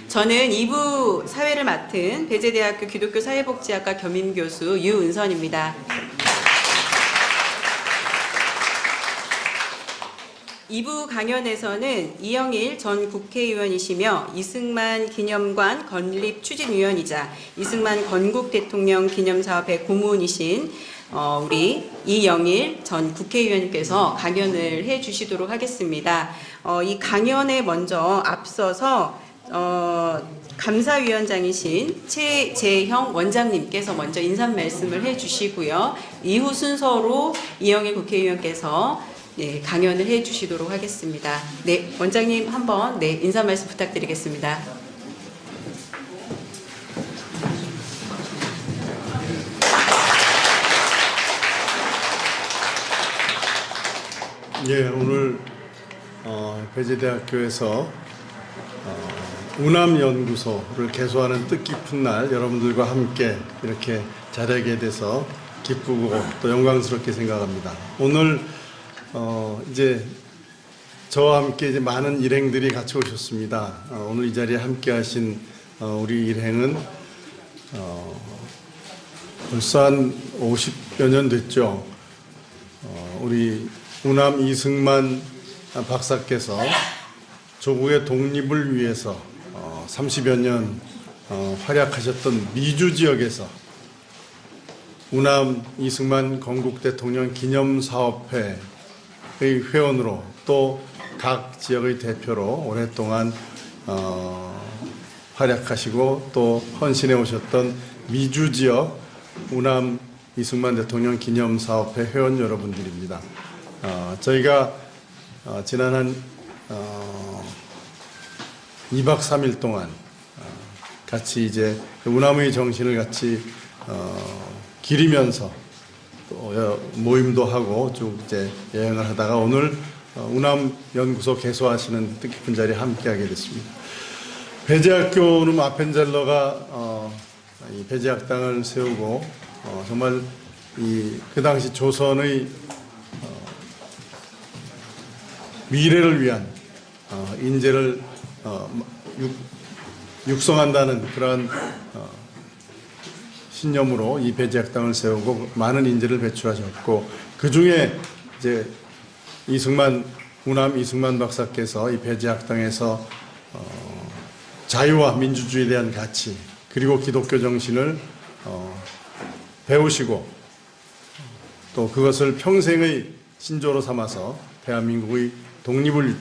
저는 2부 사회를 맡은 배재대학교 기독교 사회복지학과 겸임교수 유은선입니다. 2부 강연에서는 이영일 전 국회의원이시며 이승만 기념관 건립 추진위원이자 이승만 건국 대통령 기념사업의 고문이신 우리 이영일 전 국회의원님께서 강연을 해주시도록 하겠습니다. 이 강연에 먼저 앞서서 감사위원장이신 최재형 원장님께서 먼저 인사 말씀을 해주시고요. 이후 순서로 이영일 국회의원께서 강연을 해주시도록 하겠습니다. 네, 원장님 한번 인사 말씀 부탁드리겠습니다. 예, 오늘 배재대학교에서 운암연구소를 개소하는 뜻깊은 날 여러분들과 함께 이렇게 자리하게 돼서 기쁘고 또 영광스럽게 생각합니다. 오늘 이제 저와 함께 이제 많은 일행들이 같이 오셨습니다. 오늘 이 자리에 함께 하신 우리 일행은 벌써 한 50여 년 됐죠. 우리 운암 이승만 박사께서 조국의 독립을 위해서 30여 년 활약하셨던 미주 지역에서 운암 이승만 건국 대통령 기념사업회의 회원으로 또 각 지역의 대표로 오랫동안 활약하시고 또 헌신해 오셨던 미주 지역 운암 이승만 대통령 기념사업회 회원 여러분들입니다. 저희가 지난 한 2박 3일 동안 같이 이제 운암의 정신을 같이 기리면서 또 모임도 하고 쭉 이제 여행을 하다가 오늘 운암연구소 개소하시는 뜻깊은 자리에 함께하게 됐습니다. 배재학교는 아펜젤러가 이 배재학당을 세우고 정말 그 당시 조선의 미래를 위한 인재를 육성한다는 그러한 신념으로 이 배재학당을 세우고 많은 인재를 배출하셨고 그 중에 이제 운암 이승만 박사께서 이 배재학당에서 자유와 민주주의에 대한 가치 그리고 기독교 정신을 배우시고 또 그것을 평생의 신조로 삼아서 대한민국의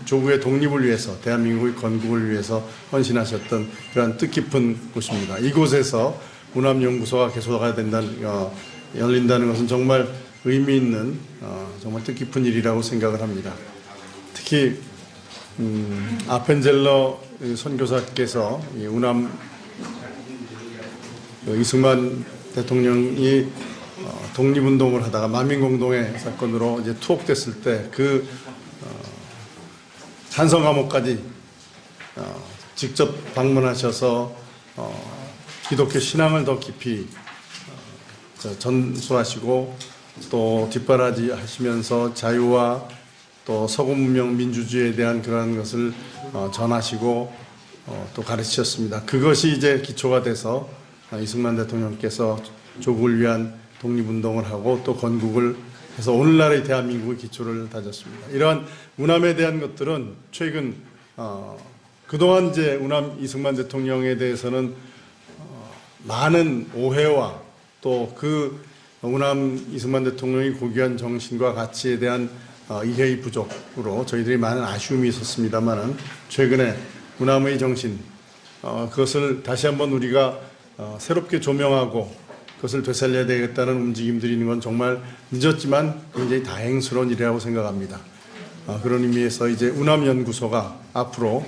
조국의 독립을 위해서 대한민국의 건국을 위해서 헌신하셨던 그러한 뜻깊은 곳입니다. 이곳에서 운암연구소가 개소가 열린다는 것은 정말 의미 있는 정말 뜻깊은 일이라고 생각을 합니다. 특히 아펜젤러 선교사께서 이 운암 이승만 대통령이 독립운동을 하다가 만민공동회 사건으로 이제 투옥됐을 때 그 찬성 감옥까지 직접 방문하셔서 기독교 신앙을 더 깊이 전수하시고 또 뒷바라지 하시면서 자유와 또 서구문명 민주주의에 대한 그러한 것을 전하시고 또 가르치셨습니다. 그것이 이제 기초가 돼서 이승만 대통령께서 조국을 위한 독립운동을 하고 또 건국을 해서 오늘날의 대한민국의 기초를 다졌습니다. 이러한 운암에 대한 것들은 최근 그동안 이제 운암 이승만 대통령에 대해서는 많은 오해와 또 그 운암 이승만 대통령의 고귀한 정신과 가치에 대한 이해의 부족으로 저희들이 많은 아쉬움이 있었습니다만은 최근에 운암의 정신 그것을 다시 한번 우리가 새롭게 조명하고 그것을 되살려야 되겠다는 움직임들이 있는 건 정말 늦었지만 굉장히 다행스러운 일이라고 생각합니다. 그런 의미에서 이제 운암연구소가 앞으로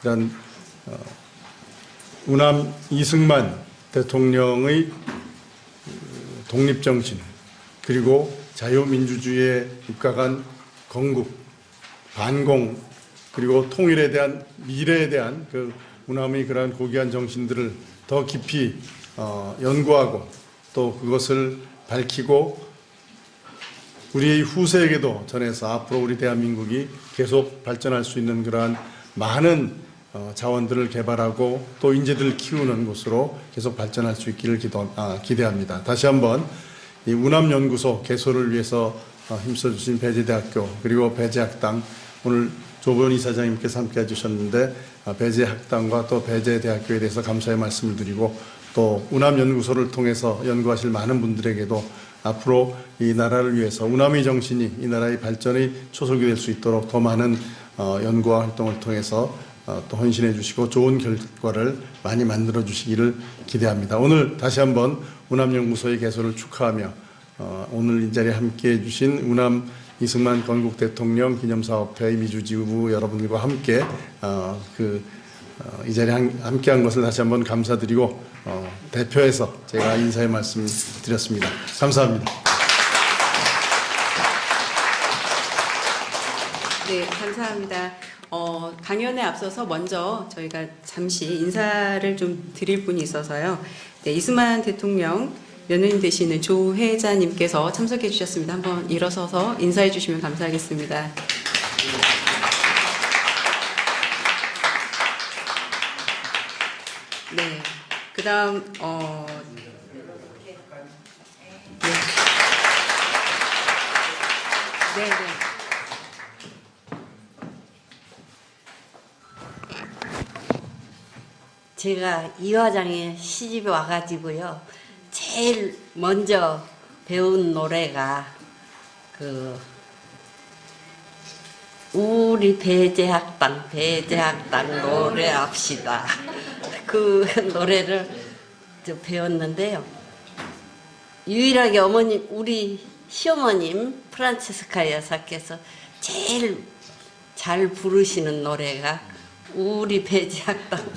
이런 운암 이승만 대통령의 독립정신 그리고 자유민주주의에 입각한 건국, 반공 그리고 통일에 대한 미래에 대한 그 운암의 그러한 고귀한 정신들을 더 깊이 연구하고 또 그것을 밝히고 우리의 후세에게도 전해서 앞으로 우리 대한민국이 계속 발전할 수 있는 그러한 많은 자원들을 개발하고 또 인재들을 키우는 곳으로 계속 발전할 수 있기를 기대합니다. 다시 한번 이 운암연구소 개소를 위해서 힘써주신 배재대학교 그리고 배재학당 오늘 조보현 이사장님께서 함께 해주셨는데 배재학당과 또 배재대학교에 대해서 감사의 말씀을 드리고 또 운암연구소를 통해서 연구하실 많은 분들에게도 앞으로 이 나라를 위해서 운암의 정신이 이 나라의 발전의 초석이 될 수 있도록 더 많은 연구와 활동을 통해서 또 헌신해 주시고 좋은 결과를 많이 만들어 주시기를 기대합니다. 오늘 다시 한번 운암연구소의 개소를 축하하며 오늘 이 자리에 함께해 주신 운암 이승만 건국 대통령 기념사업회 미주지부 여러분들과 함께 이 자리에 함께한 것을 다시 한번 감사드리고 대표해서 제가 인사의 말씀 드렸습니다. 감사합니다. 네, 감사합니다. 강연에 앞서서 먼저 저희가 잠시 인사를 좀 드릴 분이 있어서요. 네, 이승만 대통령 며느님 되시는 조혜자님께서 참석해 주셨습니다. 한번 일어서서 인사해 주시면 감사하겠습니다. 네, 그 다음, 네, 네. 제가 이 화장에 시집에 와가지고요. 제일 먼저 배운 노래가 우리 배재학당 노래합시다. 그 노래를 배웠는데요. 유일하게 우리 시어머님 프란체스카 여사께서 제일 잘 부르시는 노래가 우리 배재학당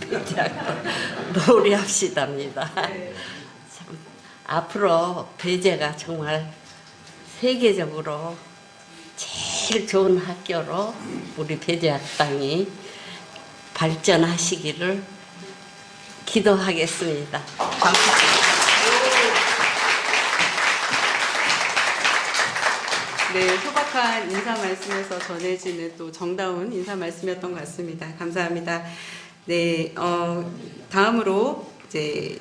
노래합시다입니다. 참, 앞으로 배재가 정말 세계적으로 제일 좋은 학교로 우리 배재학당이 발전하시기를 기도하겠습니다. 감사합니다. 네, 소박한 인사 말씀에서 전해지는 또 정다운 인사 말씀이었던 것 같습니다. 감사합니다. 네, 다음으로 이제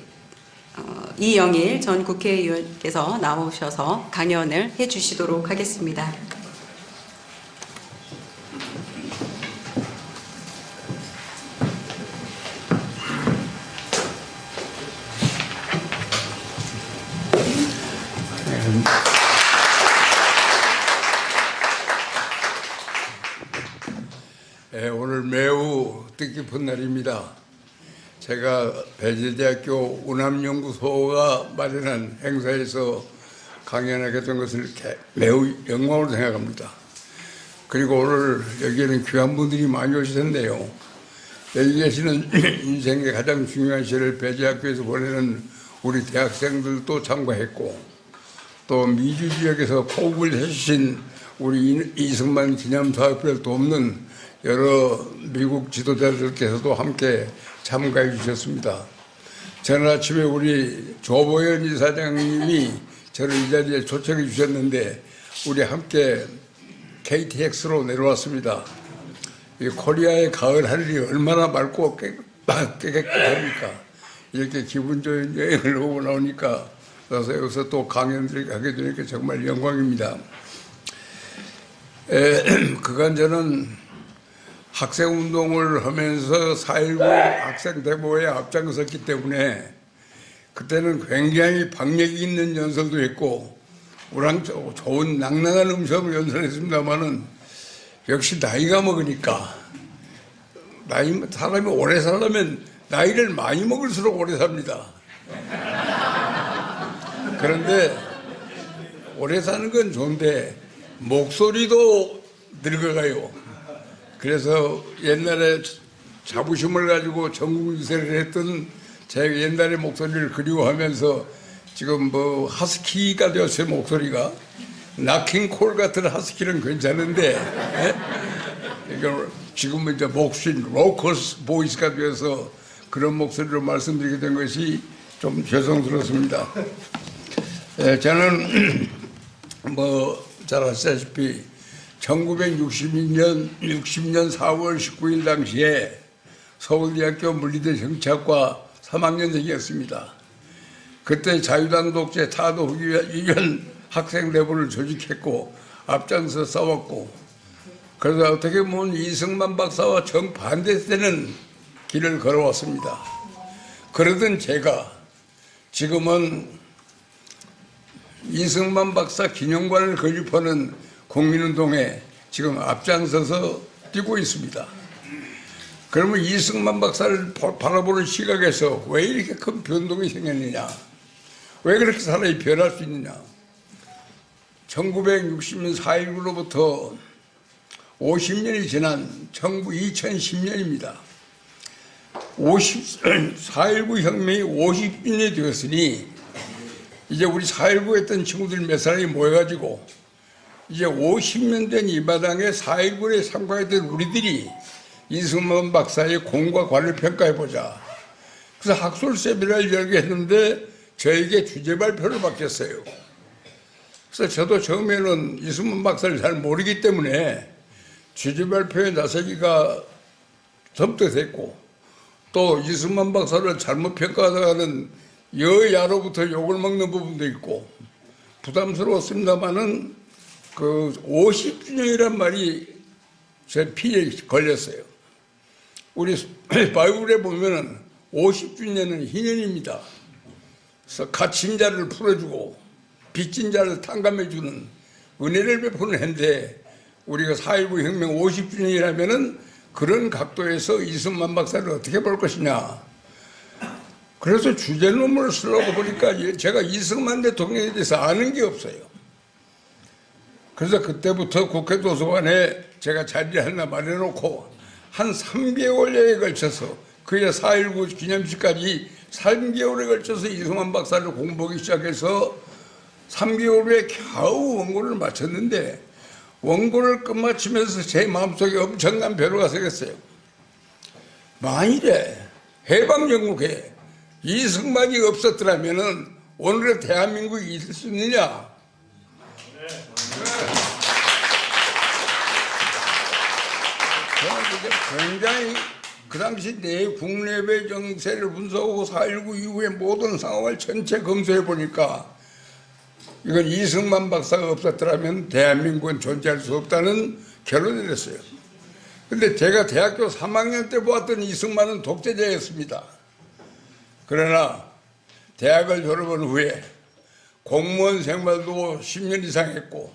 이영일 전 국회의원께서 나오셔서 강연을 해주시도록 하겠습니다. 오늘 매우 뜻깊은 날입니다. 제가 배재대학교 운암연구소가 마련한 행사에서 강연하게 된 것을 매우 영광으로 생각합니다. 그리고 오늘 여기에는 귀한 분들이 많이 오셨는데요. 여기 계시는 인생의 가장 중요한 시를 배재학교에서 보내는 우리 대학생들도 참가했고 또 미주 지역에서 포급을 해주신 우리 이승만 기념사업회를 돕는 여러 미국 지도자들께서도 함께 참가해 주셨습니다. 저는 아침에 우리 조보현 이사장님이 저를 이 자리에 초청해 주셨는데 우리 함께 KTX로 내려왔습니다. 이 코리아의 가을 하늘이 얼마나 맑고 깨끗합니까? 이렇게 기분 좋은 여행을 오고 나오니까 그래서 여기서 또 강연을 하게 되니까 정말 영광입니다. 그간 저는 학생운동을 하면서 4.19 학생 데모에 앞장섰기 때문에 그때는 굉장히 박력이 있는 연설도 했고 좋은 낭낭한 음성을 연설했습니다마는 역시 나이가 먹으니까 사람이 오래 살려면 나이를 많이 먹을수록 오래 삽니다. 그런데 오래 사는 건 좋은데 목소리도 늙어가요. 그래서 옛날에 자부심을 가지고 전국 유세를 했던 제 옛날의 목소리를 그리워하면서 지금 뭐 하스키가 되었어요. 목소리가 나킹콜 같은 하스키는 괜찮은데 지금은 이제 목신 로커스 보이스가 되어서 그런 목소리로 말씀드리게 된 것이 좀 죄송스럽습니다. 저는 뭐 잘 아시다시피 1960년 4월 19일 당시에 서울대학교 물리대 정치학과 3학년생이었습니다. 그때 자유당 독재 타도 후기위원 학생대부를 조직했고 앞장서 싸웠고, 그래서 어떻게 보면 이승만 박사와 정반대되는 길을 걸어왔습니다. 그러던 제가 지금은 이승만 박사 기념관을 건립하는 국민운동에 지금 앞장서서 뛰고 있습니다. 그러면 이승만 박사를 바라보는 시각에서 왜 이렇게 큰 변동이 생겼느냐? 왜 그렇게 사람이 변할 수 있느냐? 1960년 4.19로부터 50년이 지난 2010년입니다. 4.19 혁명이 50주년이 되었으니 이제 우리 4.19 했던 친구들 몇 사람이 모여가지고 이제 50년 된 이 마당에 4.19에 참가했던 우리들이 이승만 박사의 공과 관을 평가해보자. 그래서 학술 세미나를 열게 했는데 저에게 주제 발표를 맡겼어요. 그래서 저도 처음에는 이승만 박사를 잘 모르기 때문에 주제 발표에 나서기가 섬뜩했고, 또 이승만 박사를 잘못 평가하다가는 여야로부터 욕을 먹는 부분도 있고 부담스러웠습니다만은 그 50주년이란 말이 제 피에 걸렸어요. 우리 바이블에 보면은 50주년은 희년입니다. 그래서 갇힌 자를 풀어주고 빚진 자를 탕감해주는 은혜를 베푸는 해인데, 우리가 4.19 혁명 50주년이라면은 그런 각도에서 이승만 박사를 어떻게 볼 것이냐. 그래서 주제논문을 쓰려고 보니까 제가 이승만 대통령에 대해서 아는 게 없어요. 그래서 그때부터 국회 도서관에 제가 자리를 하나 마련해놓고 한 3개월여에 걸쳐서, 그의 4.19 기념식까지 3개월에 걸쳐서 이승만 박사를 공부하기 시작해서 3개월 후에 겨우 원고를 마쳤는데, 원고를 끝마치면서 제 마음속에 엄청난 변화가 생겼어요. 만일에 해방정국에 이승만이 없었더라면 오늘의 대한민국이 있을 수 있느냐? 저는 굉장히 그 당시 내 국내외 정세를 분석하고 4.19 이후의 모든 상황을 전체 검토해 보니까 이건 이승만 박사가 없었더라면 대한민국은 존재할 수 없다는 결론을 냈어요. 그런데 제가 대학교 3학년 때 보았던 이승만은 독재자였습니다. 그러나 대학을 졸업한 후에 공무원 생활도 10년 이상 했고,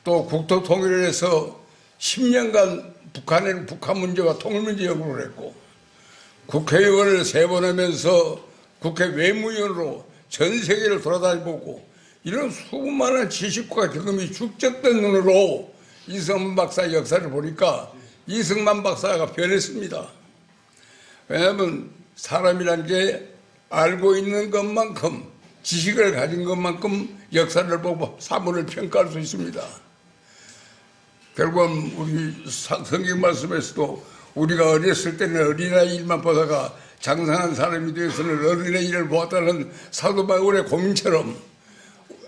또 국토통일을 해서 10년간 북한 문제와 통일 문제 연구를 했고, 국회의원을 3번 하면서 국회 외무위원으로 전 세계를 돌아다니고, 이런 수많은 지식과 경험이 축적된 눈으로 이승만 박사 역사를 보니까 이승만 박사가 변했습니다. 왜냐하면 사람이란 게 알고 있는 것만큼, 지식을 가진 것만큼 역사를 보고 사물을 평가할 수 있습니다. 결국은 우리 성경 말씀에서도 우리가 어렸을 때는 어린아이 일만 보다가 장성한 사람이 되어서는 어린아이 일을 보았다는 사도 바울의 고민처럼,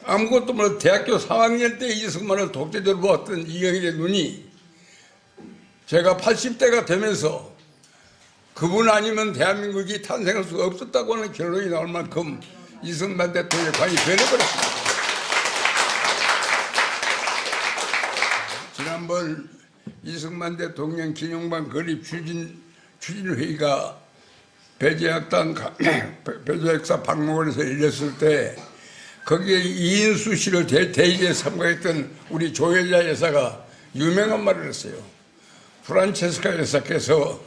아무것도 몰라 대학교 3학년 때 이승만을 독재자로 보았던 이영일의 눈이 제가 80대가 되면서 그분 아니면 대한민국이 탄생할 수가 없었다고 하는 결론이 나올 만큼 이승만 대통령의 관이 변해버렸습니다. 지난번 이승만 대통령 기념관 건립 추진회의가 배재학사 박물관에서 열렸을 때 거기에 이인수 씨를 대의에 참가했던 우리 조혜자 여사가 유명한 말을 했어요. 프란체스카 여사께서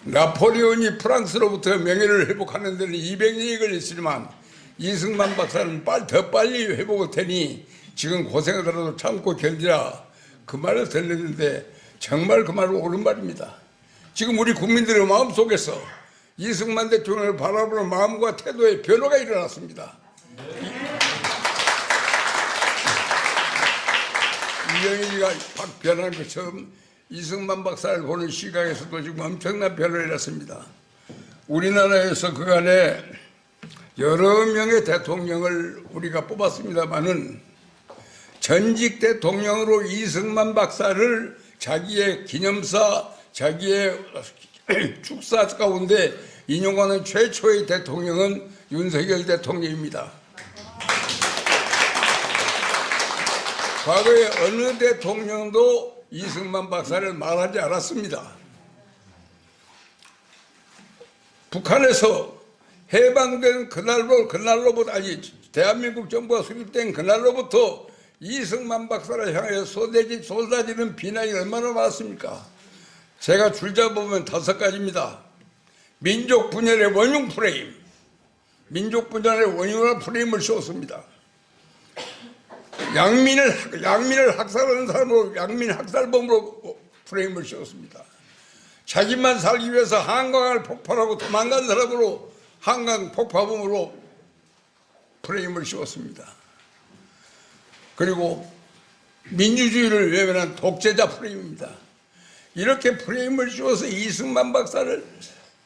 나폴레온이 프랑스로부터 명예를 회복하는 데는 200년이 걸렸지만 이승만 박사는 더 빨리 회복할 테니 지금 고생하더라도 참고 견디라, 그 말을 들렸는데 정말 그 말은 옳은 말입니다. 지금 우리 국민들의 마음속에서 이승만 대통령을 바라보는 마음과 태도의 변화가 일어났습니다. 이영일이가 확 변한 것처럼 이승만 박사를 보는 시각에서도 지금 엄청난 변화를 일어났습니다. 우리나라에서 그간에 여러 명의 대통령을 우리가 뽑았습니다마는 전직 대통령으로 이승만 박사를 자기의 기념사, 자기의 축사 가운데 인용하는 최초의 대통령은 윤석열 대통령입니다. 과거에 어느 대통령도 이승만 박사를 말하지 않았습니다. 북한에서 해방된 그날로부터, 아니, 대한민국 정부가 수립된 그날로부터 이승만 박사를 향하여 쏟아지는 비난이 얼마나 많습니까? 제가 줄자 보면 5가지입니다. 민족 분열의 원흉 프레임, 민족 분열의 원흉한 프레임을 씌웠습니다. 양민을 학살하는 사람으로, 양민 학살범으로 프레임을 씌웠습니다. 자기만 살기 위해서 한강을 폭발하고 도망간 사람으로 한강 폭파범으로 프레임을 씌웠습니다. 그리고 민주주의를 외면한 독재자 프레임입니다. 이렇게 프레임을 씌워서 이승만 박사를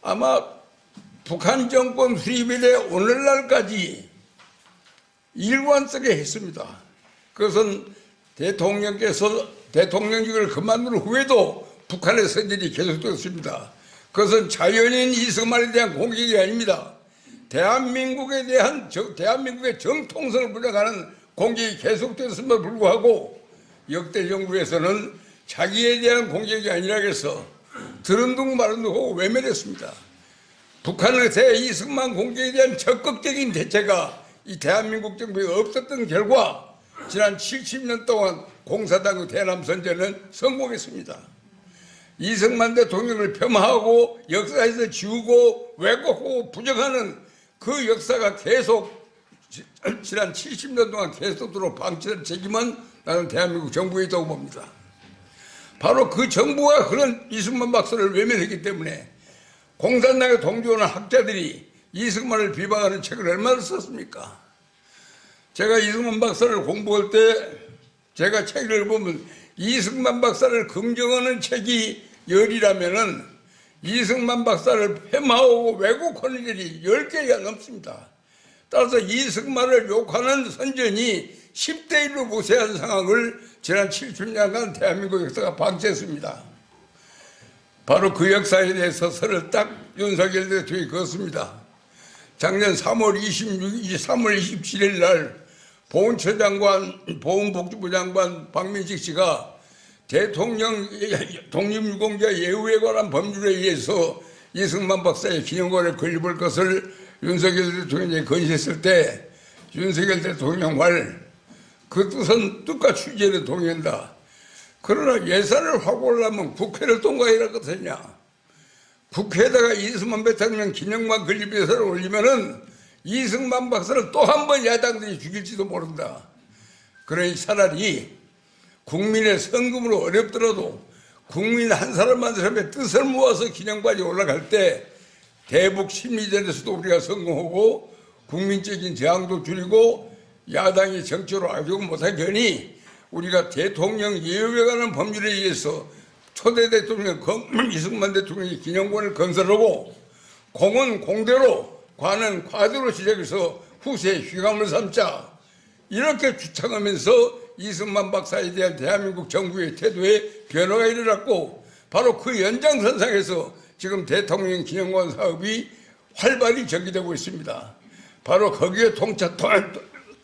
아마 북한 정권 수립일에 오늘날까지 일관되게 했습니다. 그것은 대통령께서 대통령직을 그만둔 후에도 북한의 선전이 계속되었습니다. 그것은 자연인 이승만에 대한 공격이 아닙니다. 대한민국에 대한 대한민국의 정통성을 부정하는 공격이 계속되었음에도 불구하고 역대 정부에서는 자기에 대한 공격이 아니라 해서 들은 둥 마른 둥 하고 외면했습니다. 북한의 이승만 공격에 대한 적극적인 대처가 이 대한민국 정부에 없었던 결과 지난 70년 동안 공사당의 대남선전은 성공했습니다. 이승만 대통령을 폄하하고 역사에서 지우고 왜곡하고 부정하는 그 역사가 계속 지난 70년 동안 계속도록 방치된 책임은 나는 대한민국 정부에 있다고 봅니다. 바로 그 정부가 그런 이승만 박사를 외면했기 때문에 공산당에 동조하는 학자들이 이승만을 비방하는 책을 얼마나 썼습니까? 제가 이승만 박사를 공부할 때 제가 책을 보면 이승만 박사를 긍정하는 책이 10이라면은 이승만 박사를 폄하하고 왜곡하는 일이 10개가 넘습니다. 따라서 이승만을 욕하는 선전이 10대 1로 무세한 상황을 지난 70년간 대한민국 역사가 방치했습니다. 바로 그 역사에 대해서 서를 딱 윤석열 대통령이 그었습니다. 작년 3월 27일 날 보훈처장관, 보훈복지부 장관 박민식 씨가 대통령 독립유공자 예우에 관한 법률에 의해서 이승만 박사의 기념관을 건립할 것을 윤석열 대통령이 건의했을 때 윤석열 대통령 말 그 뜻과 취지에 동의한다. 그러나 예산을 확보하려면 국회를 통과해야 하거든요. 국회에다가 이승만 대통령 기념관 건립 예산을 올리면은 이승만 박사를 또 한 번 야당들이 죽일지도 모른다. 그러니 차라리 국민의 성금으로 어렵더라도 국민 한 사람 한 사람의 뜻을 모아서 기념관이 올라갈 때 대북 심리전에서도 우리가 성공하고 국민적인 저항도 줄이고 야당이 정치로 악용 못하려니 우리가 대통령 예우에 관한 법률에 의해서 초대 대통령 이승만 대통령의 기념관을 건설하고 공은 공대로 관은 과대로 시작해서 후세의 휘감을 삼자 이렇게 주창하면서 이승만 박사에 대한 대한민국 정부의 태도에 변화가 일어났고 바로 그 연장선상에서 지금 대통령 기념관 사업이 활발히 전개되고 있습니다. 바로 거기에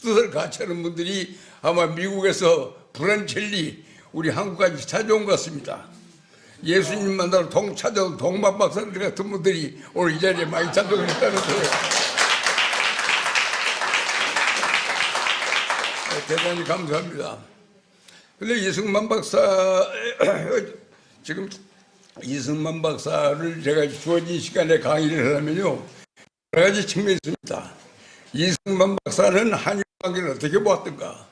뜻을 같이 하는 분들이 아마 미국에서 브런첼리 우리 한국까지 찾아온 것 같습니다. 예수님 만나러 찾아온 동방 박사들 같은 분들이 오늘 이 자리에 많이 참석을 했다는 거예요. 대단히 감사합니다. 근데 이승만 박사, 지금 이승만 박사를 제가 주어진 시간에 강의를 하려면요, 여러 가지 측면이 있습니다. 이승만 박사는 한일 관계를 어떻게 보았던가?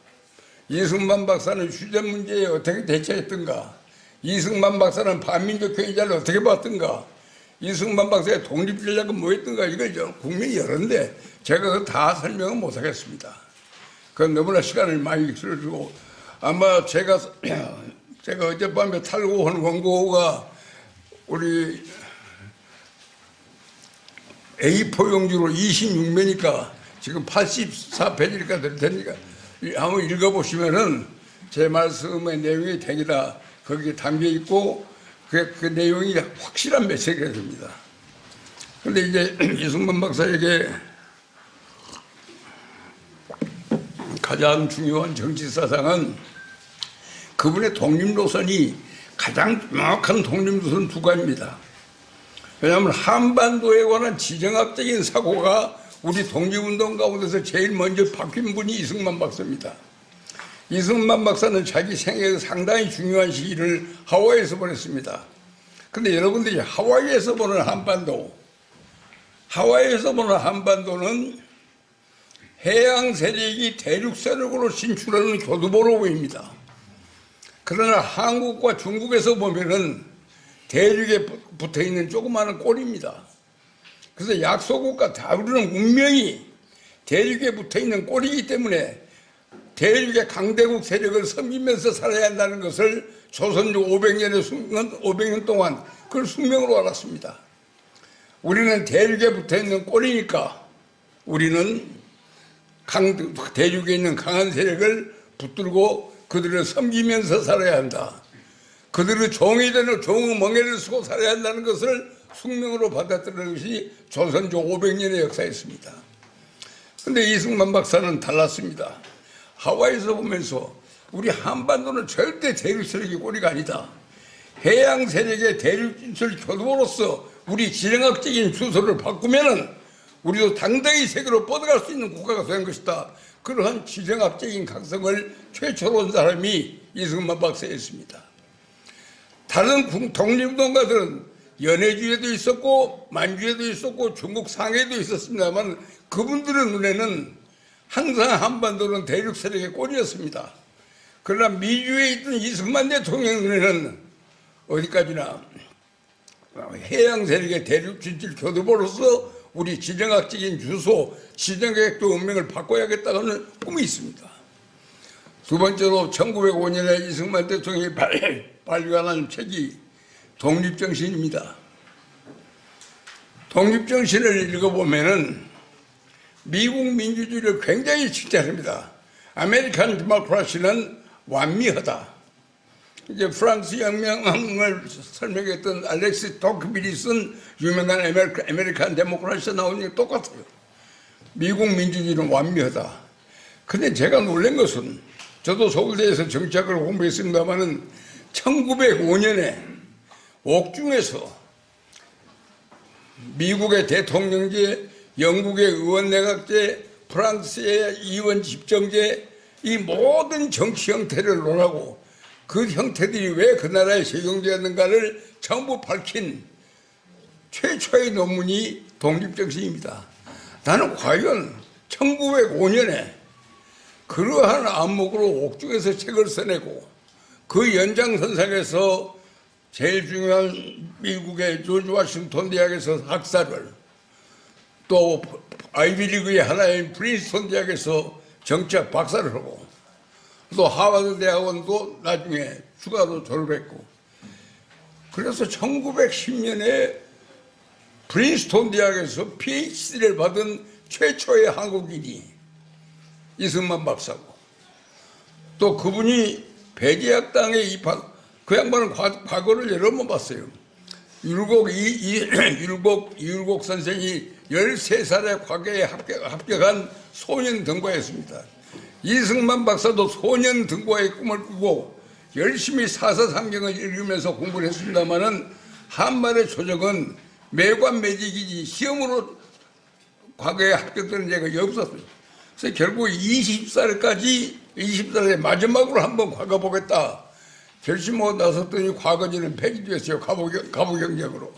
이승만 박사는 휴전 문제에 어떻게 대처했던가? 이승만 박사는 반민족 행위자를 어떻게 봤던가? 이승만 박사의 독립전략은 뭐였던가? 이걸 국민이 여런데 제가 그거 다 설명은 못하겠습니다. 그건 너무나 시간을 많이 쓸어주고 아마 제가 어젯밤에 탈고한 원고가 우리 A4 용지로 26매니까 지금 84페이지니까 될 테니까 한번 읽어보시면은 제 말씀의 내용이 되기다 거기에 담겨 있고 그 내용이 확실한 메시지가 됩니다. 그런데 이제 이승만 박사에게 가장 중요한 정치 사상은 그분의 독립노선이 가장 명확한 독립노선 두 가지입니다. 왜냐하면 한반도에 관한 지정학적인 사고가 우리 독립운동 가운데서 제일 먼저 바뀐 분이 이승만 박사입니다. 이승만 박사는 자기 생애에서 상당히 중요한 시기를 하와이에서 보냈습니다. 그런데 여러분들이 하와이에서 보는 한반도는 해양 세력이 대륙 세력으로 진출하는 교두보로 보입니다. 그러나 한국과 중국에서 보면은 대륙에 붙어 있는 조그마한 꼬리입니다. 그래서 약소국가 다루는 운명이 대륙에 붙어 있는 꼬리이기 때문에 대륙의 강대국 세력을 섬기면서 살아야 한다는 것을 조선조 500년 동안 그걸 숙명으로 알았습니다. 우리는 대륙에 붙어 있는 꼬리니까 우리는 대륙에 있는 강한 세력을 붙들고 그들을 섬기면서 살아야 한다. 그들의 종이 되는 종의 멍에를 쓰고 살아야 한다는 것을 숙명으로 받아들이는 것이 조선조 500년의 역사였습니다. 그런데 이승만 박사는 달랐습니다. 하와이에서 보면서 우리 한반도는 절대 대륙 세력의 꼬리가 아니다. 해양 세력의 대륙 진출 교두보로서 우리 지정학적인 주소를 바꾸면은 우리도 당당히 세계로 뻗어갈 수 있는 국가가 된 것이다. 그러한 지정학적인 각성을 최초로 한 사람이 이승만 박사였습니다. 다른 독립운동가들은 연해주의에도 있었고 만주에도 있었고 중국 상해에도 있었습니다만 그분들의 눈에는 항상 한반도는 대륙 세력의 꼴이었습니다. 그러나 미주에 있던 이승만 대통령 눈에는 어디까지나 해양 세력의 대륙 진출 교두보로서 우리 지정학적인 주소, 지정학적 운명을 바꿔야겠다는 꿈이 있습니다. 두 번째로 1905년에 이승만 대통령이 발간한 책이 독립정신입니다. 독립정신을 읽어보면은 미국 민주주의를 굉장히 칭찬합니다. 아메리칸 디모크라시는 완미하다. 이제 프랑스 혁명을 설명했던 알렉시 토크빌이 쓴 유명한 아메리칸 데모크라시가 나오는 게 똑같아요. 미국 민주주의는 완미하다. 근데 제가 놀란 것은 저도 서울대에서 정치학을 공부했습니다마는 1905년에 옥중에서 미국의 대통령제, 영국의 의원 내각제, 프랑스의 의원 집정제 이 모든 정치 형태를 논하고 그 형태들이 왜 그 나라에 적용되었는가를 전부 밝힌 최초의 논문이 독립정신입니다. 나는 과연 1905년에 그러한 안목으로 옥중에서 책을 써내고 그 연장선상에서 제일 중요한 미국의 조지 워싱턴 대학에서 학사를 또 아이비리그의 하나인 프린스턴 대학에서 정치학 박사를 하고 또 하버드 대학원도 나중에 추가로 졸업했고 그래서 1910년에 프린스턴 대학에서 PhD를 받은 최초의 한국인이 이승만 박사고 또 그분이 배제학당에 입학 그 양반은 과거를 여러 번 봤어요. 이율곡 선생이 13살에 과거에 합격한 소년 등과였습니다. 이승만 박사도 소년 등과의 꿈을 꾸고 열심히 사사삼경을 읽으면서 공부를 했습니다마는 한말의 조정은 매관매직이지 시험으로 과거에 합격되는 예가 없었어요. 그래서 결국 20살의 마지막으로 한번 과거 보겠다 결심하고 나섰더니 과거지는 폐지됐어요. 가부 경쟁으로.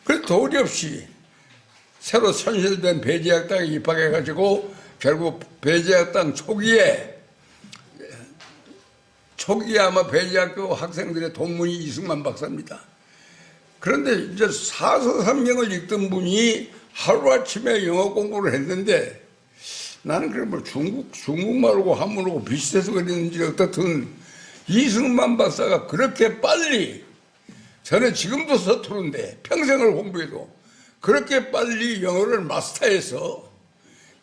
그래서 도리 없이 새로 선실된 배제학당에 입학해가지고 결국 배제학당 초기에 아마 배제학교 학생들의 동문이 이승만 박사입니다. 그런데 이제 사서삼경을 읽던 분이 하루아침에 영어 공부를 했는데 나는 그래 뭐 중국말하고 한문하고 비슷해서 그랬는지 어떻든 이승만 박사가 그렇게 빨리 저는 지금도 서투른데 평생을 공부해도 그렇게 빨리 영어를 마스터해서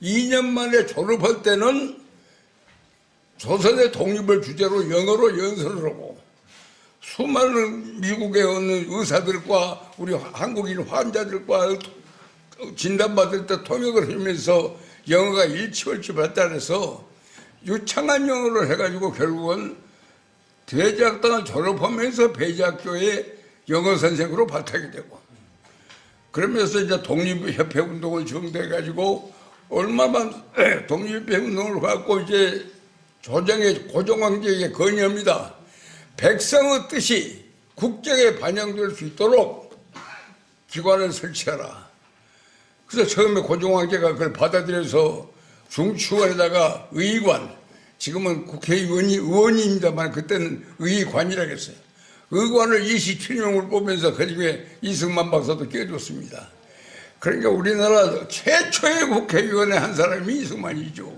2년 만에 졸업할 때는 조선의 독립을 주제로 영어로 연설을 하고 수많은 미국에 있는 의사들과 우리 한국인 환자들과 진단받을 때 통역을 하면서 영어가 일치월치 발달해서 유창한 영어를 해가지고 결국은 대제학당을 졸업하면서 배제학교의 영어 선생으로 발탁이 되고, 그러면서 이제 독립협회 운동을 정대해가지고 얼마만 독립협회 운동을 갖고 이제 조정의 고종황제에게 건의합니다. 백성의 뜻이 국정에 반영될 수 있도록 기관을 설치하라. 그래서 처음에 고종황제가 그걸 받아들여서 중추관에다가 의관, 지금은 의원입니다만 그때는 의관이라고 했어요. 의관을 27명을 뽑으면서 그중에 이승만 박사도 껴줬습니다. 그러니까 우리나라 최초의 국회의원의 한 사람이 이승만이죠.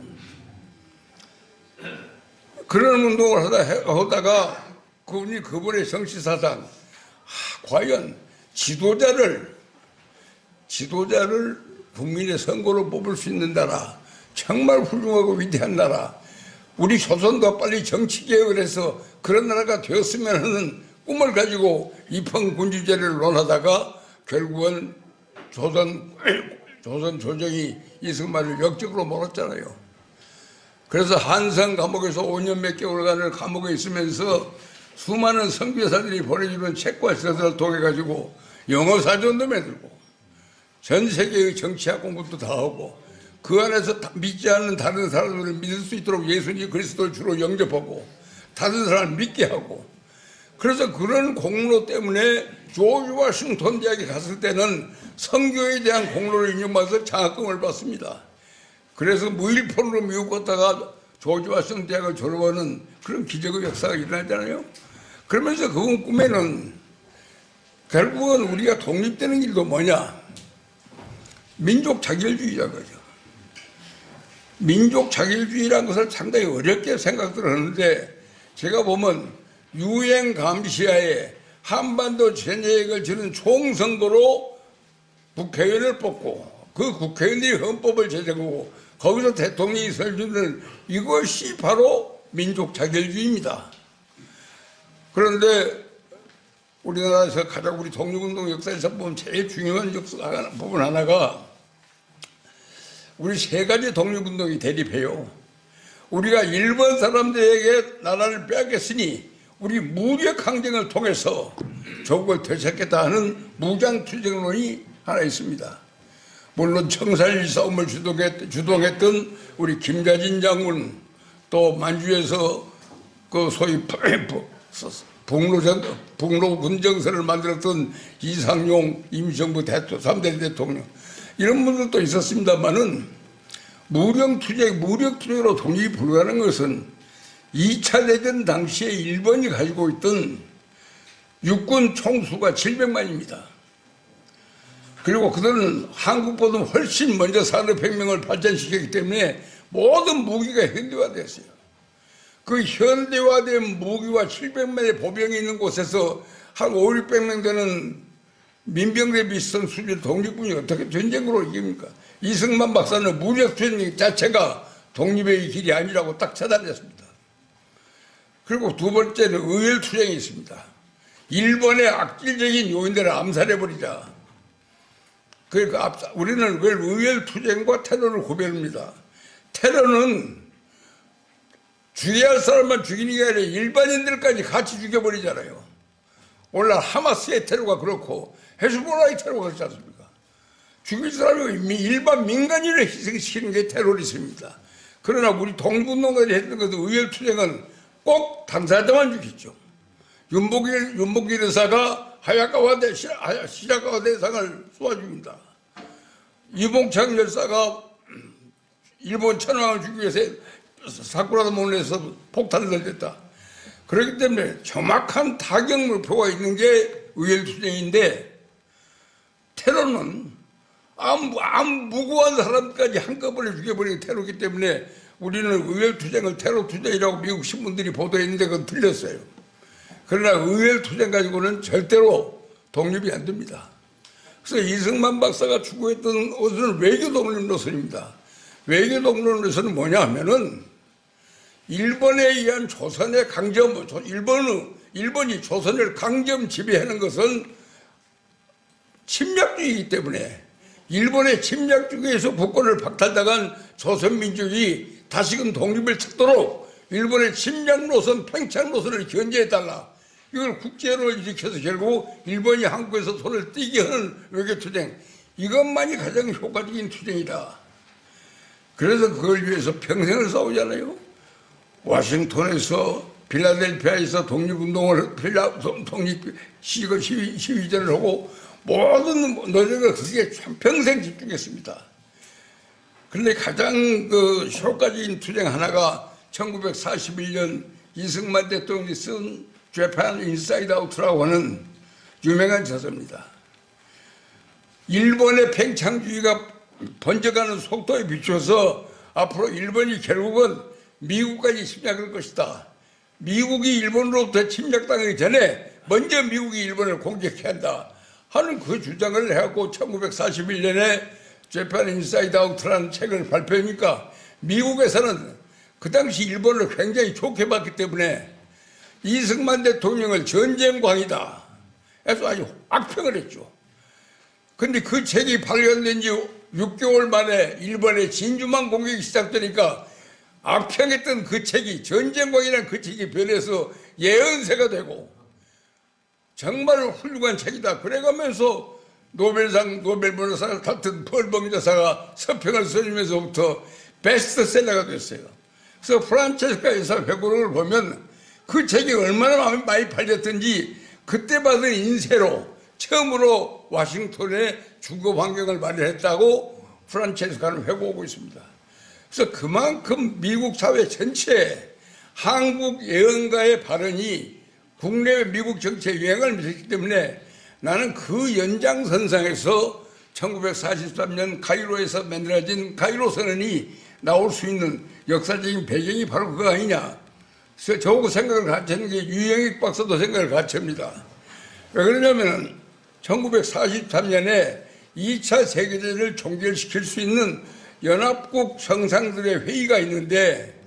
그런 운동을 하다가 그분의 정치사상, 과연 지도자를 국민의 선거로 뽑을 수 있는 나라, 정말 훌륭하고 위대한 나라, 우리 조선도 빨리 정치개혁을 해서 그런 나라가 되었으면 하는 꿈을 가지고 입헌군주제를 논하다가 결국은 조선 조정이 이승만을 역적으로 몰았잖아요. 그래서 한성 감옥에서 5년 몇 개월간을 감옥에 있으면서 수많은 선교사들이 보내주는 책과 서술을 통해 가지고 영어 사전도 만들고 전 세계의 정치학 공부도 다 하고 그 안에서 믿지 않는 다른 사람들을 믿을 수 있도록 예수님 그리스도를 주로 영접하고 다른 사람을 믿게 하고, 그래서 그런 공로 때문에 조지 워싱턴 대학에 갔을 때는 선교에 대한 공로를 인정받아서 장학금을 받습니다. 그래서 무일폰으로 미국 갔다가 조지 워싱턴 대학을 졸업하는 그런 기적의 역사가 일어나잖아요. 그러면서 그분 꿈에는 결국은 우리가 독립되는 길도 뭐냐? 민족 자결주의자 거죠. 민족 자결주의라는 것을 상당히 어렵게 생각들 하는데, 제가 보면 유엔 감시하에 한반도 전역에 걸치는 총선거로 국회의원을 뽑고 그 국회의원들이 헌법을 제정하고 거기서 대통령이 설주는 이것이 바로 민족 자결주의입니다. 그런데 우리나라에서 가장 우리 독립운동 역사에서 보면 제일 중요한 부분 하나가 우리 세 가지 독립운동이 대립해요. 우리가 일본 사람들에게 나라를 빼앗겼으니 우리 무력 항쟁을 통해서 조국을 되찾겠다 하는 무장투쟁론이 하나 있습니다. 물론 청산리 싸움을 주동했던 우리 김자진 장군, 또 만주에서 그 소위 북로 군정서를 만들었던 이상용 임시정부 3대 대통령, 이런 분들도 있었습니다만은 무력투쟁으로 독립이 불가능한 것은 2차 대전 당시에 일본이 가지고 있던 육군 총수가 700만입니다. 그리고 그들은 한국보다 훨씬 먼저 산업혁명을 발전시켰기 때문에 모든 무기가 현대화됐어요. 그 현대화된 무기와 700만의 보병이 있는 곳에서 한 500~600명 되는 민병대 비슷한 수준의 독립군이 어떻게 전쟁으로 이깁니까? 이승만 박사는 무력투쟁 자체가 독립의 길이 아니라고 딱 차단했습니다. 그리고 두 번째는 의열투쟁이 있습니다. 일본의 악질적인 요인들을 암살해버리자. 그러니까 우리는 그걸 의열투쟁과 테러를 구별합니다. 테러는 죽여야 할 사람만 죽이는 게 아니라 일반인들까지 같이 죽여버리잖아요. 오늘날 하마스의 테러가 그렇고 헤즈볼라의 테러가 그렇지 않습니까? 죽일 사람이 일반 민간인을 희생시키는 게 테러리즘입니다. 그러나 우리 독립운동가들이 했던 것은 의열투쟁은 꼭 당사자만 죽였죠. 윤복길 의사가 시라카와 대상을 쏘아 죽입니다. 이봉창 열사가 일본 천황을 죽이기 위해서 사쿠라도 몰래에서 폭탄을 던졌다. 그렇기 때문에 정확한 타격 목표가 있는 게 의열투쟁인데, 테러는 아무 무고한 사람까지 한꺼번에 죽여버리는 테러이기 때문에 우리는 의열투쟁을 테러투쟁이라고 미국 신문들이 보도했는데 그건 틀렸어요. 그러나 의열투쟁 가지고는 절대로 독립이 안 됩니다. 그래서 이승만 박사가 추구했던 것은 외교독립 노선입니다. 외교독립 노선은 뭐냐 하면은 일본에 의한 조선의 강점, 일본이 조선을 강점 지배하는 것은 침략주의이기 때문에 일본의 침략주의에서 국권을 박탈당한 조선민족이 다시금 독립을 찾도록 일본의 침략 노선, 팽창 노선을 견제해달라. 이걸 국제로 일으켜서 결국 일본이 한국에서 손을 떼게 하는 외교투쟁. 이것만이 가장 효과적인 투쟁이다. 그래서 그걸 위해서 평생을 싸우잖아요. 워싱턴에서 필라델피아에서 독립운동을 시위전을 하고 모든 노력을 그게 평생 집중했습니다. 그런데 가장 그 효과적인 투쟁 하나가 1941년 이승만 대통령이 쓴 Japan Inside Out라고 하는 유명한 저서입니다. 일본의 팽창주의가 번져가는 속도에 비추어서 앞으로 일본이 결국은 미국까지 침략할 것이다. 미국이 일본으로부터 침략당하기 전에 먼저 미국이 일본을 공격해야 한다 하는 그 주장을 해갖고 1941년에 Japan Inside Out라는 책을 발표하니까 미국에서는 그 당시 일본을 굉장히 좋게 봤기 때문에 이승만 대통령을 전쟁광이다 해서 아주 악평을 했죠. 근데 그 책이 발견된 지 6개월 만에 일본의 진주만 공격이 시작되니까 악평했던 그 책이 전쟁광이라는 그 책이 변해서 예언세가 되고 정말 훌륭한 책이다. 그래가면서 노벨상, 노벨문학상을 다툰 폴 봉저사가 서평을 써주면서부터 베스트셀러가 됐어요. 그래서 프란체스카 여사 회고록을 보면 그 책이 얼마나 많이 팔렸던지 그때 받은 인세로 처음으로 워싱턴에 주거 환경을 마련했다고 프란체스카는 회고하고 있습니다. 그래서 그만큼 미국 사회 전체에 한국 예언가의 발언이 국내 미국 정치에 영향을 미쳤기 때문에 나는 그 연장선상에서 1943년 카이로에서 만들어진 카이로 선언이 나올 수 있는 역사적인 배경이 바로 그거 아니냐. 그래서 저하고 생각을 같이 하는 게 유영익 박사도 생각을 같이 합니다. 왜 그러냐면 1943년에 2차 세계대전을 종결시킬 수 있는 연합국 정상들의 회의가 있는데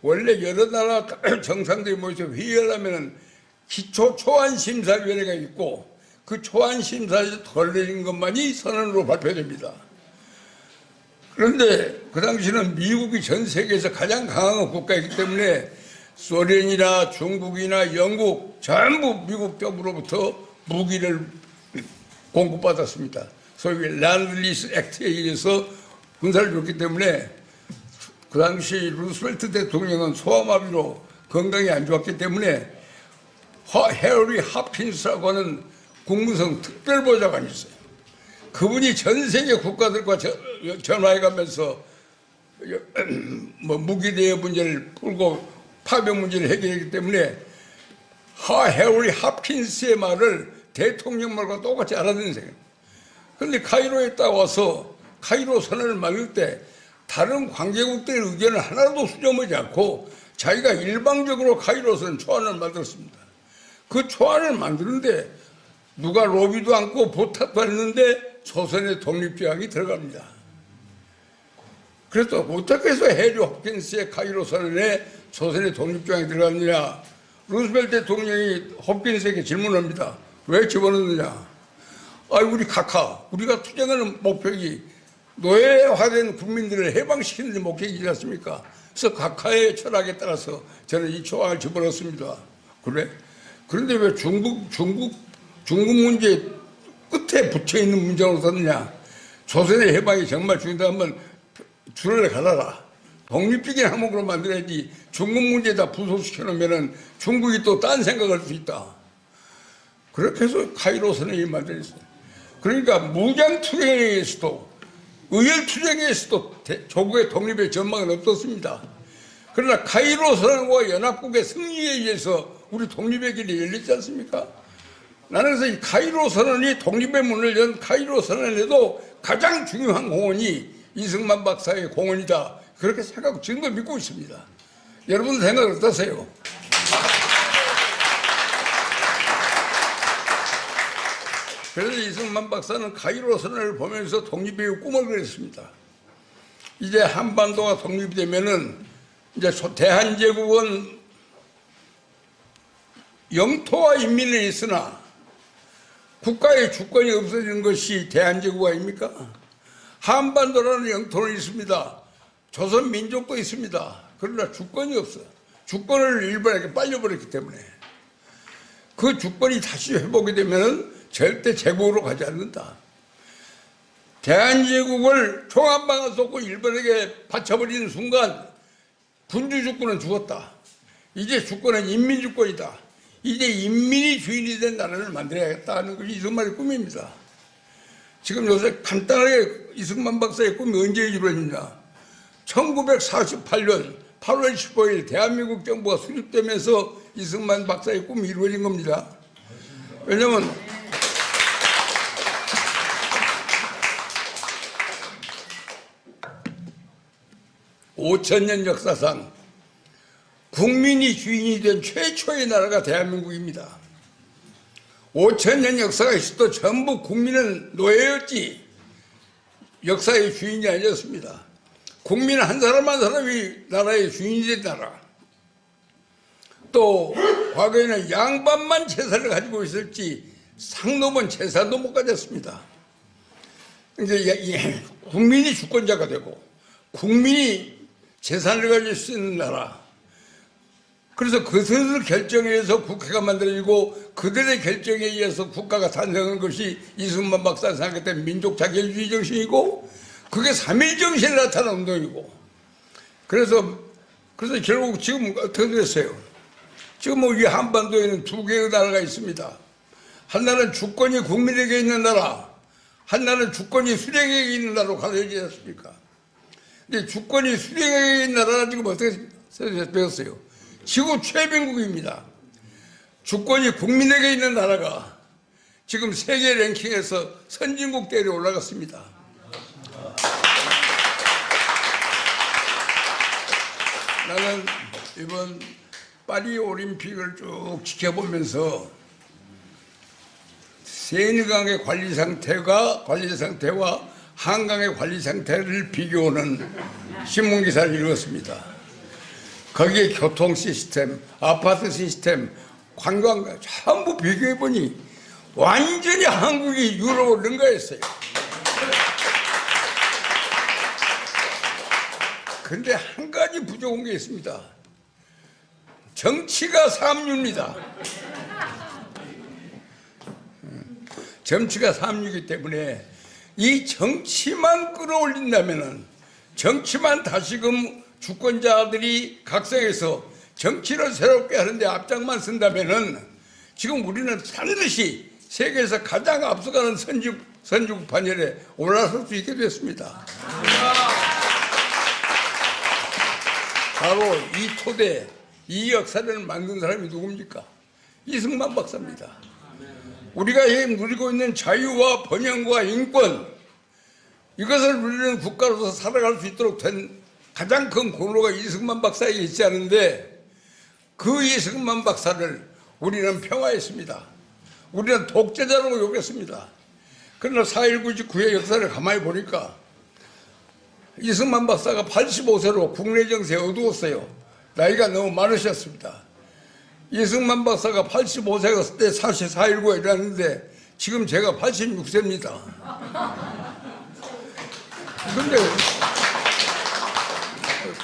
원래 여러 나라 정상들이 모여서 회의를 하면 기초 초안심사위원회가 있고 그 초안심사에서 걸려진 것만이 선언으로 발표됩니다. 그런데 그 당시는 미국이 전 세계에서 가장 강한 국가이기 때문에 소련이나 중국이나 영국 전부 미국 정부로부터 무기를 공급받았습니다. 소위 랜드리스 액트에 의해서 군사를 줬기 때문에 그 당시 루스벨트 대통령은 소아마비로 건강이 안 좋았기 때문에 해리 하핀스라고 하는 국무성 특별보좌관이 있어요. 그분이 전 세계 국가들과 전화해가면서 무기 대여 문제를 풀고 파병 문제를 해결했기 때문에 해리 하핀스의 말을 대통령 말과 똑같이 알아듣는 생각. 그런데 카이로에 딱 와서 카이로 선언을 만들 때 다른 관계국들의 의견을 하나도 수렴하지 않고 자기가 일방적으로 카이로 선언 초안을 만들었습니다. 그 초안을 만드는데 누가 로비도 않고 보탑도 안 했는데 조선의 독립조약이 들어갑니다. 그래서 어떻게 해서 해리 홉킨스의 카이로 선언에 조선의 독립조약이 들어갔느냐. 루스벨트 대통령이 홉킨스에게 질문합니다. 왜 집어넣느냐. 우리가 투쟁하는 목표이 노예화된 국민들을 해방시키는 데 목적이지 않습니까? 그래서 각하의 철학에 따라서 저는 이 초안을 집어넣습니다. 그래? 그런데 왜 중국 문제 끝에 붙여있는 문장으로 썼느냐. 조선의 해방이 정말 중요하다면 줄을 갈아라. 독립적인 항목으로 만들어야지 중국 문제에다 부속시켜놓으면 중국이 또 딴 생각을 할 수 있다. 그렇게 해서 카이로 선언이 만들어졌어요. 그러니까 무장투쟁에 의해서도 의열투쟁에 의해서도 조국의 독립의 전망은 없었습니다. 그러나 카이로 선언과 연합국의 승리에 의해서 우리 독립의 길이 열렸지 않습니까? 나는 그래서 이 카이로 선언이 독립의 문을 연 카이로 선언에도 가장 중요한 공헌이 이승만 박사의 공헌이다. 그렇게 생각하고 지금도 믿고 있습니다. 여러분 생각 어떠세요? 그래서 이승만 박사는 카이로 선언을 보면서 독립의 꿈을 그렸습니다. 이제 한반도가 독립이 되면은 이제 대한제국은 영토와 인민은 있으나 국가의 주권이 없어지는 것이 대한제국 아닙니까? 한반도라는 영토는 있습니다. 조선 민족도 있습니다. 그러나 주권이 없어. 주권을 일본에게 빨려버렸기 때문에 그 주권이 다시 회복이 되면 절대 제국으로 가지 않는다. 대한제국을 총한방을 쏟고 일본에게 바쳐버리는 순간 군주 주권은 죽었다. 이제 주권은 인민주권이다. 이제 인민이 주인이 된 나라를 만들어야겠다는 것이 이승만의 꿈입니다. 지금 요새 간단하게 이승만 박사의 꿈이 언제 이루어지냐. 1948년 8월 15일 대한민국 정부가 수립되면서 이승만 박사의 꿈이 이루어진 겁니다. 왜냐하면 (5000년) 역사상 국민이 주인이 된 최초의 나라가 대한민국입니다. 5000년 역사가 있어도 전부 국민은 노예였지 역사의 주인이 아니었습니다. 국민 한 사람 한 사람이 나라의 주인이 된 나라. 또 과거에는 양반만 재산을 가지고 있었지 상노번 재산도 못 가졌습니다. 이제 국민이 주권자가 되고 국민이 재산을 가질 수 있는 나라. 그래서 그들을 결정해서 국회가 만들어지고 그들의 결정에 의해서 국가가 탄생한 것이 이승만 박사가 생각했던 민족 자결주의 정신이고 그게 3.1 정신에 나타난 운동이고 그래서 결국 지금 어떻게 됐어요? 지금 우리 한반도에는 두 개의 나라가 있습니다. 하나는 주권이 국민에게 있는 나라, 하나는 주권이 수령에게 있는 나라로 가려지지 않습니까? 근데 주권이 수령에게 있는 나라는 지금 어떻게 배웠어요? 지구 최빈국입니다. 주권이 국민에게 있는 나라가 지금 세계 랭킹에서 선진국 대열에 올라갔습니다. 나는 이번 파리 올림픽을 쭉 지켜보면서 세느강의 관리 상태와 한강의 관리 상태를 비교하는 신문 기사를 읽었습니다. 거기에 교통 시스템, 아파트 시스템, 관광 전부 비교해보니 완전히 한국이 유럽을 능가했어요. 그런데 한 가지 부족한 게 있습니다. 정치가 삼류입니다. 정치가 삼류이기 때문에 이 정치만 끌어올린다면은 정치만 다시금 주권자들이 각성해서 정치를 새롭게 하는데 앞장만 쓴다면은 지금 우리는 반드시 세계에서 가장 앞서가는 선진국 판열에 올라설 수 있게 됐습니다. 바로 이 토대, 이 역사를 만든 사람이 누굽니까? 이승만 박사입니다. 우리가 누리고 있는 자유와 번영과 인권, 이것을 누리는 국가로서 살아갈 수 있도록 된 가장 큰功勞가 이승만 박사에게 있지 않은데 그 이승만 박사를 우리는 평화했습니다. 우리는 독재자라고 욕했습니다. 그러나 4.19 직후의 역사를 가만히 보니까 이승만 박사가 85세로 국내 정세에 어두웠어요. 나이가 너무 많으셨습니다. 이승만 박사가 85세가 때 사실 4.19가 일어났는데 지금 제가 86세입니다. 근데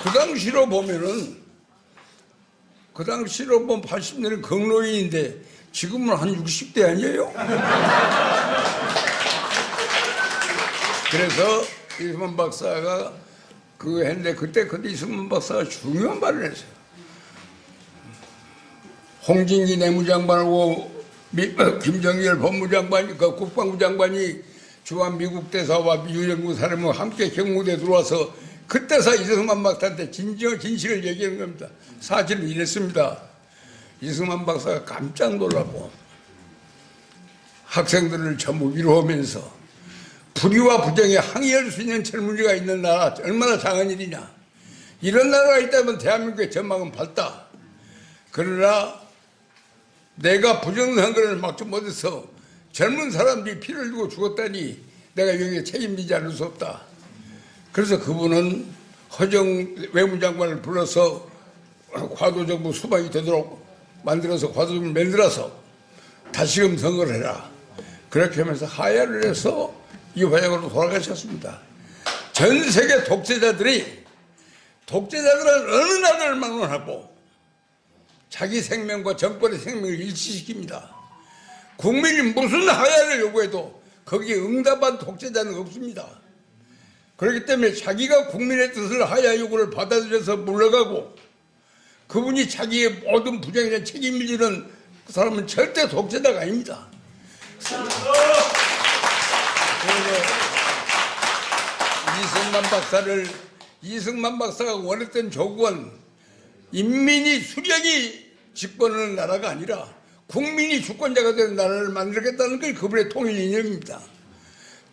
그 당시로 보면 80년은 극노인인데 지금은 한 60대 아니에요? 그래서 이승만 박사가 했는데 그때 이승만 박사가 중요한 말을 했어요. 홍진기 내무장관하고 김정일 법무장관이 국방부 장관이 주한 미국 대사와 유엔군 사람과 함께 경무대에 들어와서 그때서 이승만 박사한테 진실을 얘기하는 겁니다. 사실은 이랬습니다. 이승만 박사가 깜짝 놀라고 학생들을 전부 위로하면서 불의와 부정에 항의할 수 있는 젊은이가 있는 나라 얼마나 장한 일이냐. 이런 나라가 있다면 대한민국의 전망은 밝다. 그러나 내가 부정한 것을 막지 못해서 젊은 사람들이 피를 흘리고 죽었다니 내가 여기에 책임지지 않을 수 없다. 그래서 그분은 허정 외무장관을 불러서 과도정부 수반이 되도록 만들어서 과도정부를 만들어서 다시금 선거를 해라. 그렇게 하면서 하야를 해서 이 화양으로 돌아가셨습니다. 전 세계 독재자들은 어느 나라를 막론하고 자기 생명과 정권의 생명을 일치시킵니다. 국민이 무슨 하야를 요구해도 거기에 응답한 독재자는 없습니다. 그렇기 때문에 자기가 국민의 뜻을 하야 요구를 받아들여서 물러가고 그분이 자기의 모든 부정에 책임을 지는 그 사람은 절대 독재자가 아닙니다. 그래서 이승만 박사가 원했던 조국은 인민이 수령이 집권하는 나라가 아니라 국민이 주권자가 되는 나라를 만들겠다는 게 그분의 통일 이념입니다.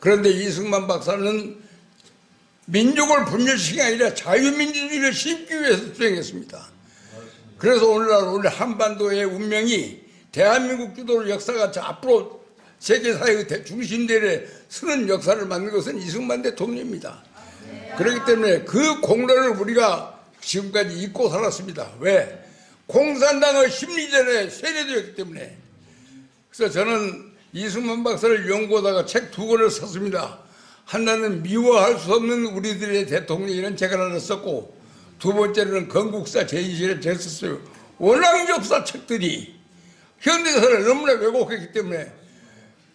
그런데 이승만 박사는 민족을 분열시킨 게 아니라 자유민주주의를 심기 위해서 수행했습니다. 그래서 오늘날 우리 한반도의 운명이 대한민국 주도의 역사가 앞으로 세계사회의 중심대에 서는 역사를 만든 것은 이승만 대통령입니다. 그렇기 때문에 그 공로를 우리가 지금까지 잊고 살았습니다. 왜? 공산당의 심리전에 세뇌되었기 때문에. 그래서 저는 이승만 박사를 연구하다가 책 2권을 썼습니다. 하나는 미워할 수 없는 우리들의 대통령이라는 책을 하나 썼고, 두 번째는 건국사 제인시를 제가 썼어요. 워낙 역사 책들이 현대사를 너무나 왜곡했기 때문에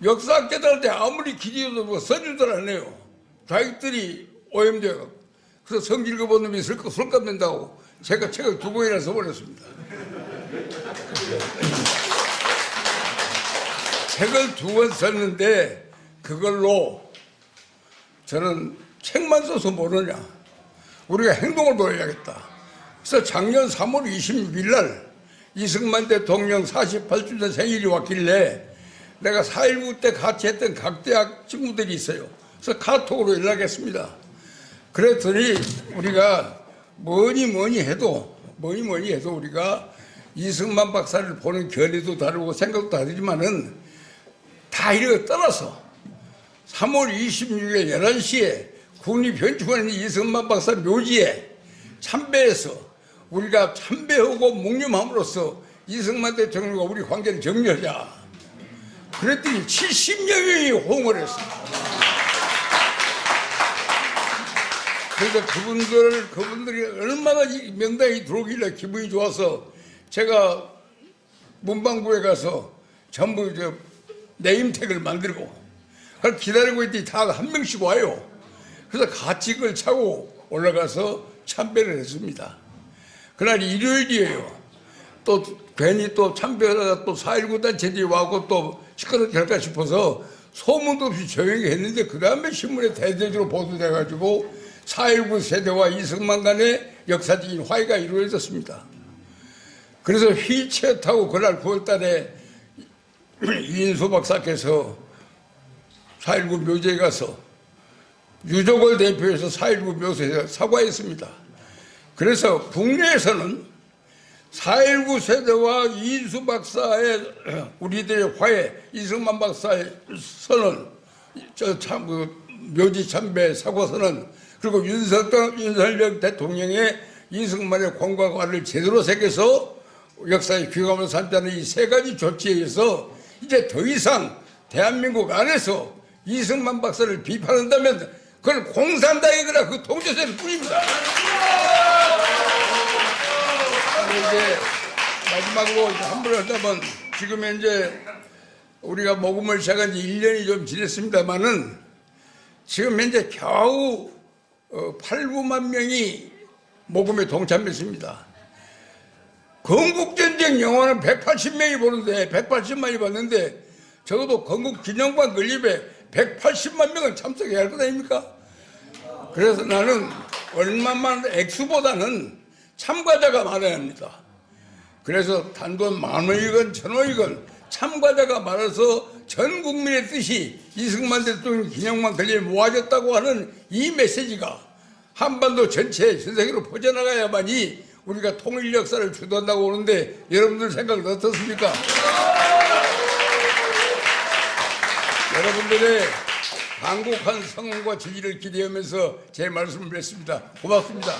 역사학자들한테 아무리 기재해도 뭐 써주들 않아요. 자기들이 오염되어. 그래서 성질 급은 놈이 술값 낸다고 제가 책을 2권이나 써버렸습니다. 책을 2권 썼는데 그걸로 저는 책만 써서 모르냐. 우리가 행동을 보여야겠다. 그래서 작년 3월 26일 날 이승만 대통령 48주년 생일이 왔길래 내가 4.19 때 같이 했던 각 대학 친구들이 있어요. 그래서 카톡으로 연락했습니다. 그랬더니 우리가 뭐니 해도 우리가 이승만 박사를 보는 결의도 다르고 생각도 다르지만은 다 이렇게 떠나서 3월 26일 11시에 국립현충원에 있는 이승만 박사 묘지에 참배해서 우리가 참배하고 묵념함으로써 이승만 대통령과 우리 관계를 정리하자. 그랬더니 70여 명이 호응을 했습니다. 그래서 그분들이 얼마나 이 명당에 들어오길래 기분이 좋아서 제가 문방구에 가서 전부 네임택을 만들고 그걸 기다리고 있더니 다 한 명씩 와요. 그래서 같이 그걸 차고 올라가서 참배를 했습니다. 그날이 일요일이에요. 또 괜히 또 참배하다가 또 4.19 단체들이 와고 또 시끄럽게 할까 싶어서 소문도 없이 조용히 했는데 그 다음에 신문에 대대적으로 보도돼가지고 4.19 세대와 이승만 간의 역사적인 화해가 이루어졌습니다. 그래서 휠체어 타고 그날 9월 달에 이인수 박사께서 4.19 묘지에 가서 유족을 대표해서 4.19 묘소에서 사과했습니다. 그래서 국내에서는 4.19 세대와 이인수 박사의 우리들의 화해, 이승만 박사의 선언, 묘지 참배 사과 선언, 그리고 윤석열 대통령의 이승만의 공과관을 제대로 새겨서 역사의 귀감을 삼자는 이 세 가지 조치에 의해서 이제 더 이상 대한민국 안에서 이승만 박사를 비판한다면 그건 공산당이거나 그 통제세를 뿐입니다. 이제 마지막으로 한번 하자면 지금 현재 우리가 모금을 시작한 지 1년이 좀 지났습니다만은 지금 현재 겨우 8, 9만 명이 모금에 동참했습니다. 건국전쟁 영화는 180명이 보는데 180만이 봤는데 적어도 건국기념관 건립에 180만 명은 참석해야 할 것 아닙니까? 그래서 나는 얼마만 액수보다는 참가자가 많아야 합니다. 그래서 단돈 10,000원이건 1,000원이건 참가자가 많아서 전 국민의 뜻이 이승만 대통령 기념관 건립에 모아졌다고 하는 이 메시지가 한반도 전체 전 세계로 퍼져나가야만이 우리가 통일 역사를 주도한다고 오는데 여러분들 생각은 어떻습니까? 여러분들의 강곡한 성원과 지지를 기대하면서 제 말씀을 맺습니다. 고맙습니다.